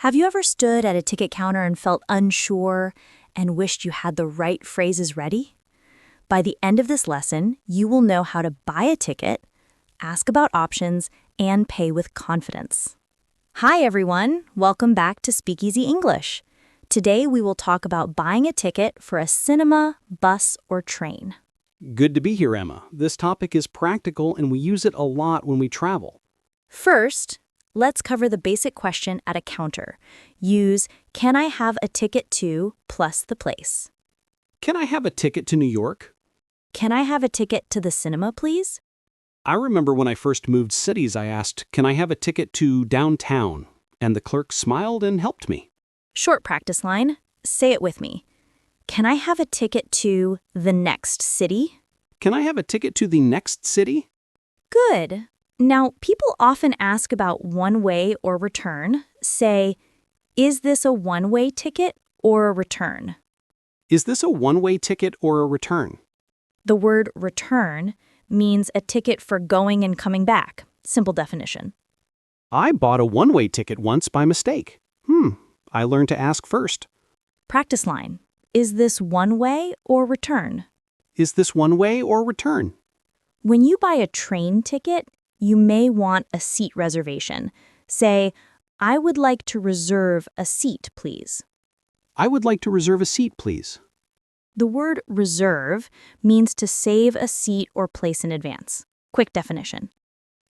Have you ever stood at a ticket counter and felt unsure and wished you had the right phrases ready? By the end of this lesson, you will know how to buy a ticket, ask about options, and pay with confidence. Hi, everyone. Welcome back to Speakeasy English. Today, we will talk about buying a ticket for a cinema, bus, or train. Good to be here, Emma. This topic is practical and we use it a lot when we travel. First, let's cover the basic question at a counter. Use, "Can I have a ticket to," plus the place. Can I have a ticket to New York? Can I have a ticket to the cinema, please? I remember when I first moved cities, I asked, "Can I have a ticket to downtown?" And the clerk smiled and helped me. Short practice line. Say it with me. Can I have a ticket to the next city? Can I have a ticket to the next city? Good. Now, people often ask about one-way or return. Say, is this a one-way ticket or a return? Is this a one-way ticket or a return? The word return means a ticket for going and coming back. Simple definition. I bought a one-way ticket once by mistake. I learned to ask first. Practice line. Is this one-way or return? Is this one-way or return? When you buy a train ticket, you may want a seat reservation. Say, I would like to reserve a seat, please. I would like to reserve a seat, please. The word reserve means to save a seat or place in advance. Quick definition.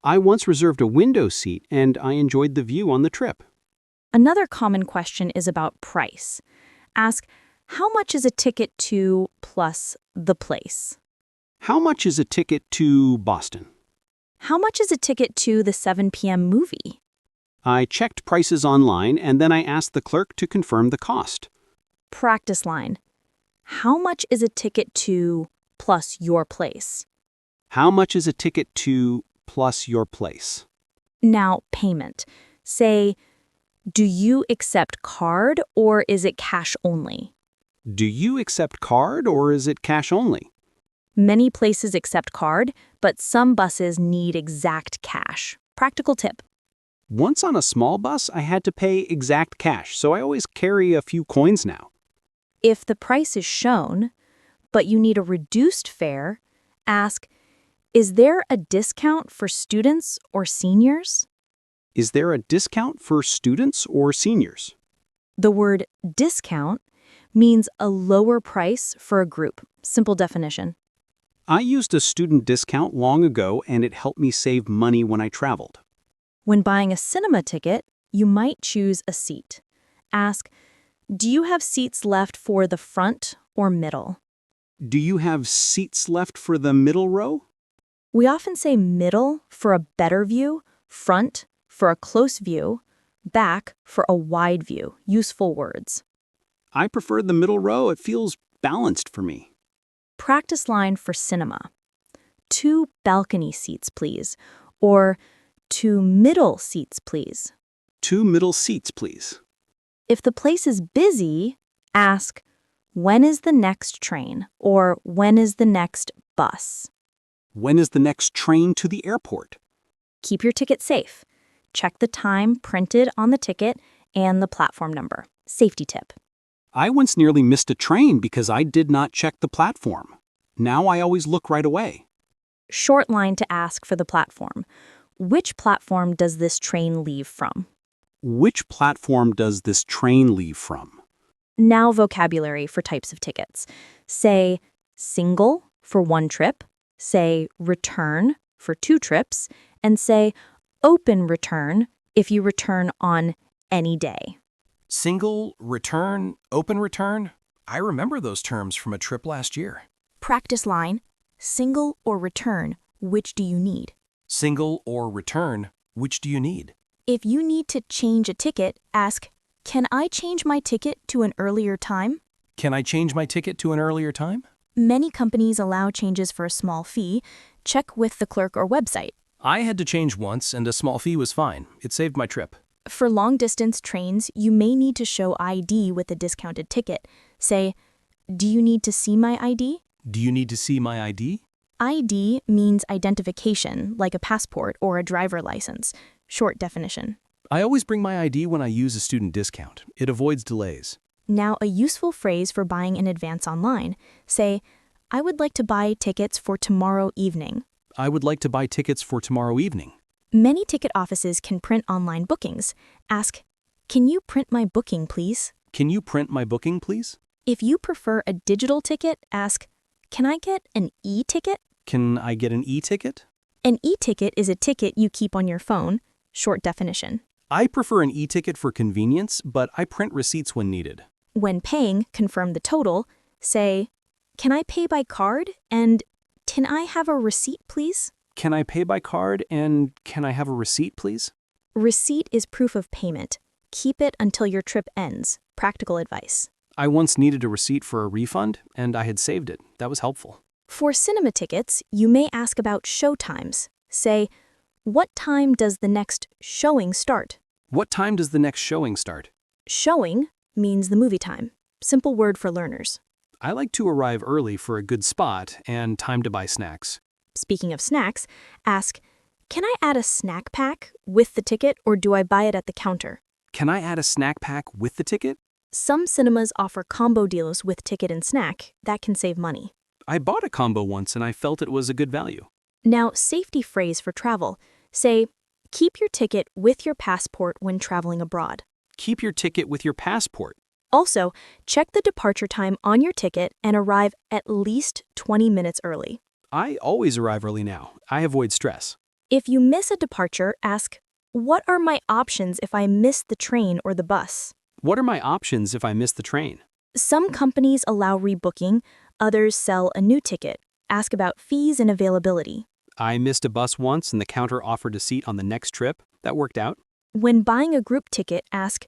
I once reserved a window seat and I enjoyed the view on the trip. Another common question is about price. Ask, how much is a ticket to plus the place? How much is a ticket to Boston? How much is a ticket to the 7 p.m. movie? I checked prices online and then I asked the clerk to confirm the cost. Practice line. How much is a ticket to plus your place? How much is a ticket to plus your place? Now, payment. Say, do you accept card or is it cash only? Do you accept card or is it cash only? Many places accept card, but some buses need exact cash. Practical tip. Once on a small bus, I had to pay exact cash, so I always carry a few coins now. If the price is shown, but you need a reduced fare, ask, is there a discount for students or seniors? Is there a discount for students or seniors? The word discount means a lower price for a group. Simple definition. I used a student discount long ago and it helped me save money when I traveled. When buying a cinema ticket, you might choose a seat. Ask, do you have seats left for the front or middle? Do you have seats left for the middle row? We often say middle for a better view, front for a close view, back for a wide view. Useful words. I prefer the middle row. It feels balanced for me. Practice line for cinema. 2 balcony seats, please. Or 2 middle seats, please. 2 middle seats, please. If the place is busy, ask, when is the next train? Or when is the next bus? When is the next train to the airport? Keep your ticket safe. Check the time printed on the ticket and the platform number. Safety tip. I once nearly missed a train because I did not check the platform. Now I always look right away. Short line to ask for the platform. Which platform does this train leave from? Which platform does this train leave from? Now vocabulary for types of tickets. Say single for 1 trip, say return for 2 trips, and say open return if you return on any day. Single, return, open return. I remember those terms from a trip last year. Practice line, single or return, which do you need? Single or return, which do you need? If you need to change a ticket, ask, can I change my ticket to an earlier time? Can I change my ticket to an earlier time? Many companies allow changes for a small fee. Check with the clerk or website. I had to change once and a small fee was fine. It saved my trip. For long-distance trains, you may need to show ID with a discounted ticket. Say, do you need to see my ID? Do you need to see my ID? ID means identification, like a passport or a driver license. Short definition. I always bring my ID when I use a student discount. It avoids delays. Now, a useful phrase for buying in advance online. Say, I would like to buy tickets for tomorrow evening. I would like to buy tickets for tomorrow evening. Many ticket offices can print online bookings. Ask, can you print my booking, please? Can you print my booking, please? If you prefer a digital ticket, ask, can I get an e-ticket? Can I get an e-ticket? An e-ticket is a ticket you keep on your phone. Short definition. I prefer an e-ticket for convenience, but I print receipts when needed. When paying, confirm the total. Say, can I pay by card? And can I have a receipt, please? Can I pay by card and can I have a receipt, please? Receipt is proof of payment. Keep it until your trip ends. Practical advice. I once needed a receipt for a refund, and I had saved it. That was helpful. For cinema tickets, you may ask about show times. Say, what time does the next showing start? What time does the next showing start? Showing means the movie time. Simple word for learners. I like to arrive early for a good spot and time to buy snacks. Speaking of snacks, ask, can I add a snack pack with the ticket or do I buy it at the counter? Can I add a snack pack with the ticket? Some cinemas offer combo deals with ticket and snack. That can save money. I bought a combo once and I felt it was a good value. Now, safety phrase for travel. Say, keep your ticket with your passport when traveling abroad. Keep your ticket with your passport. Also, check the departure time on your ticket and arrive at least 20 minutes early. I always arrive early now. I avoid stress. If you miss a departure, ask, what are my options if I miss the train or the bus? What are my options if I miss the train? Some companies allow rebooking, others sell a new ticket. Ask about fees and availability. I missed a bus once and the counter offered a seat on the next trip. That worked out. When buying a group ticket, ask,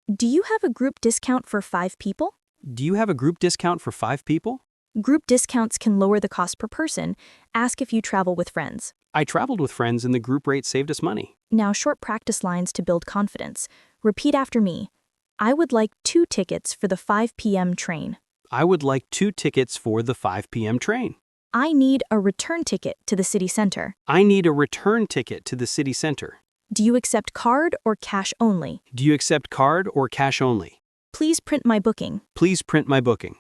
do you have a group discount for 5 people? Do you have a group discount for 5 people? Group discounts can lower the cost per person. Ask if you travel with friends. I traveled with friends and the group rate saved us money. Now, short practice lines to build confidence. Repeat after me. I would like 2 tickets for the 5 p.m. train. I would like 2 tickets for the 5 p.m. train. I need a return ticket to the city center. I need a return ticket to the city center. Do you accept card or cash only? Do you accept card or cash only? Please print my booking. Please print my booking.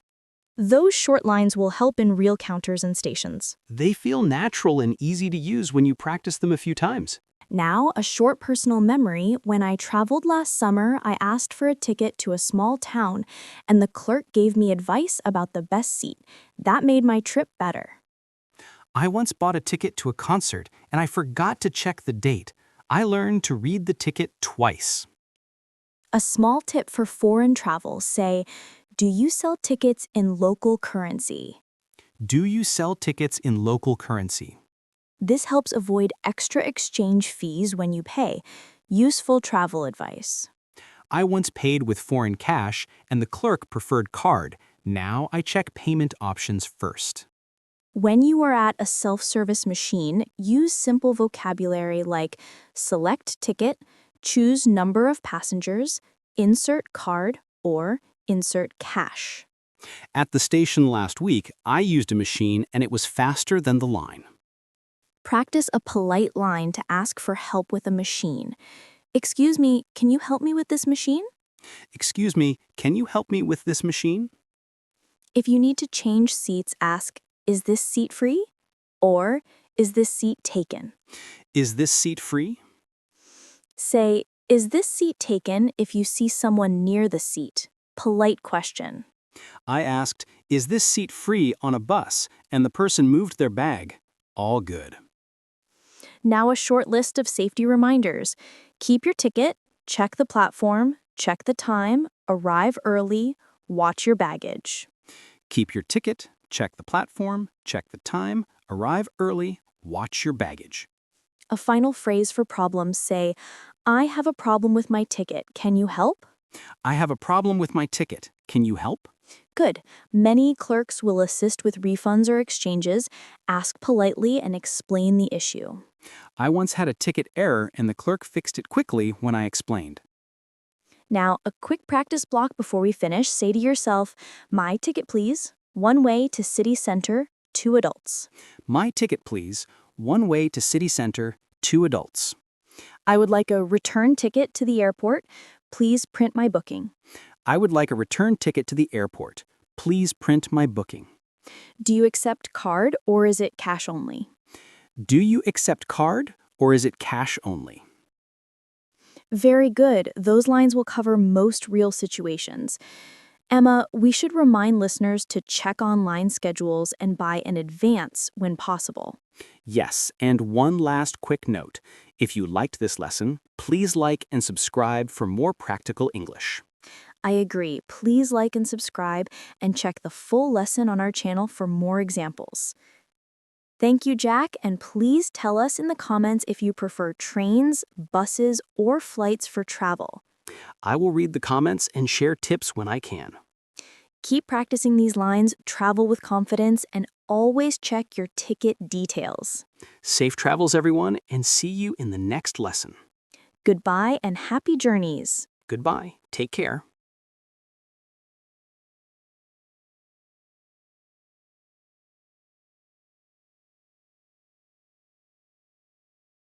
Those short lines will help in real counters and stations. They feel natural and easy to use when you practice them a few times. Now, a short personal memory. When I traveled last summer, I asked for a ticket to a small town, and the clerk gave me advice about the best seat. That made my trip better. I once bought a ticket to a concert, and I forgot to check the date. I learned to read the ticket twice. A small tip for foreign travel. Say, do you sell tickets in local currency? Do you sell tickets in local currency? This helps avoid extra exchange fees when you pay. Useful travel advice. I once paid with foreign cash, and the clerk preferred card. Now I check payment options first. When you are at a self-service machine, use simple vocabulary like select ticket, choose number of passengers, insert card, or insert cash. At the station last week, I used a machine and it was faster than the line. Practice a polite line to ask for help with a machine. Excuse me, can you help me with this machine? Excuse me, can you help me with this machine? If you need to change seats, ask, is this seat free? Or, is this seat taken? Is this seat free? Say, is this seat taken if you see someone near the seat? Polite question. I asked, is this seat free on a bus? And the person moved their bag. All good. Now a short list of safety reminders. Keep your ticket, check the platform, check the time, arrive early, watch your baggage. Keep your ticket, check the platform, check the time, arrive early, watch your baggage. A final phrase for problems. Say, I have a problem with my ticket. Can you help? I have a problem with my ticket. Can you help? Good. Many clerks will assist with refunds or exchanges. Ask politely and explain the issue. I once had a ticket error and the clerk fixed it quickly when I explained. Now, a quick practice block before we finish. Say to yourself, my ticket please, one way to city center, 2 adults. My ticket, please. One way to city center, 2 adults. I would like a return ticket to the airport. Please print my booking. I would like a return ticket to the airport. Please print my booking. Do you accept card or is it cash only? Do you accept card or is it cash only? Very good. Those lines will cover most real situations. Emma, we should remind listeners to check online schedules and buy in advance when possible. Yes, and one last quick note. If you liked this lesson, please like and subscribe for more practical English. I agree. Please like and subscribe and check the full lesson on our channel for more examples. Thank you, Jack, and please tell us in the comments if you prefer trains, buses, or flights for travel. I will read the comments and share tips when I can. Keep practicing these lines, travel with confidence, and always check your ticket details. Safe travels, everyone, and see you in the next lesson. Goodbye and happy journeys. Goodbye. Take care.